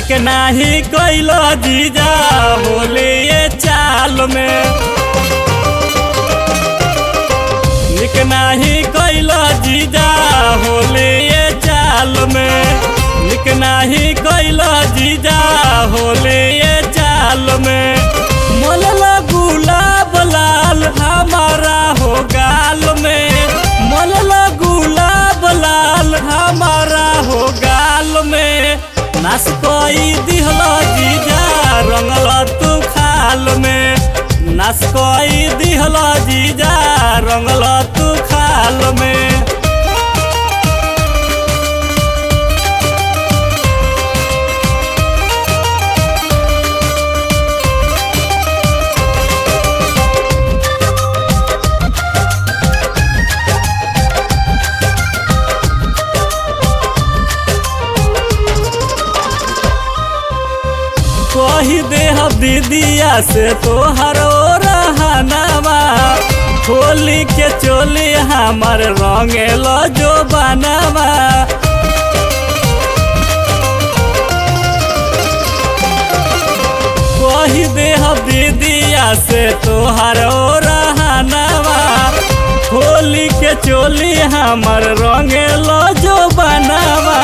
निक नाही कैलो जीजा होली ये चाल में, निक नाही कैलो जीजा होली ये चाल में, निक नाही कैलो जीजा होली ये चाल में। मोलला गुलाब लाल हमारा हो गाल में, मोलला गुलाब लाल हमारा हो गाल में। नास कोई दिहला जीजा रंगला तू खाल में, नास कोई दिहला जीजा रंगला तू खाल में। कही दे दीदिया से तोहर रहनामा, होली के चोली हमार रंगेल जो बनावा। कही दे दीदिया से तोहर रहनामा, होली के चोली हमार रंगेल जो बनावा।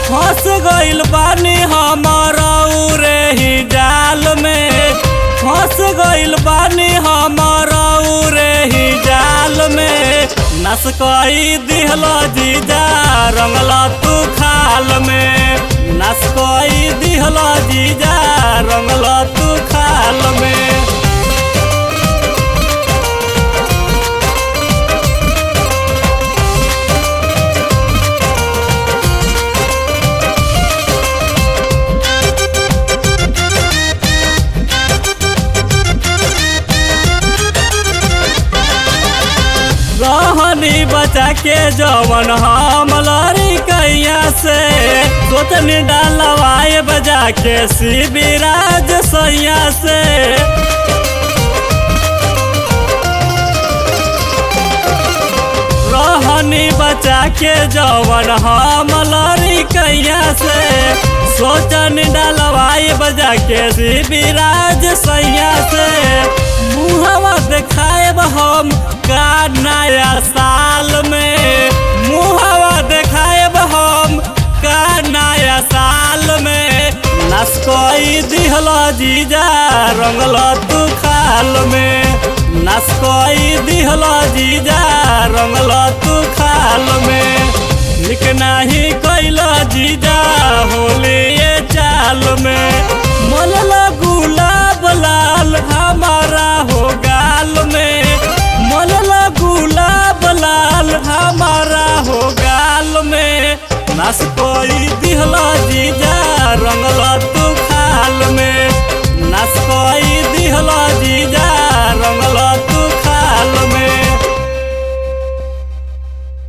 फंस गइल बानी हमारा उरे ही जाल में, फंस गइल बानी हमारा उरे ही जाल में। नस कोई दिहला जीजा रंगला तू खाल में, नस कोई दिहला जीजा रंगला तू खाल में। रहनी बचा के जवन हम लड़ी कैया से, सोचनी डालवाए बजा के शिविराज सैया से। रहनी बचा के जवन हम लड़ी कैया से, सोचनी डालवाए बजा के शिविराज सैया से। मुहवा देखाएब हम का नया साल में, मुहवा देखाएब हम का नया साल में। नस कोई दिहला जीजा रंगला तू खाल में, नस कोई दिहला जीजा रंगला तू खाल में। निक नाही कैला जीजा होली ये चाल में, मोलला गुल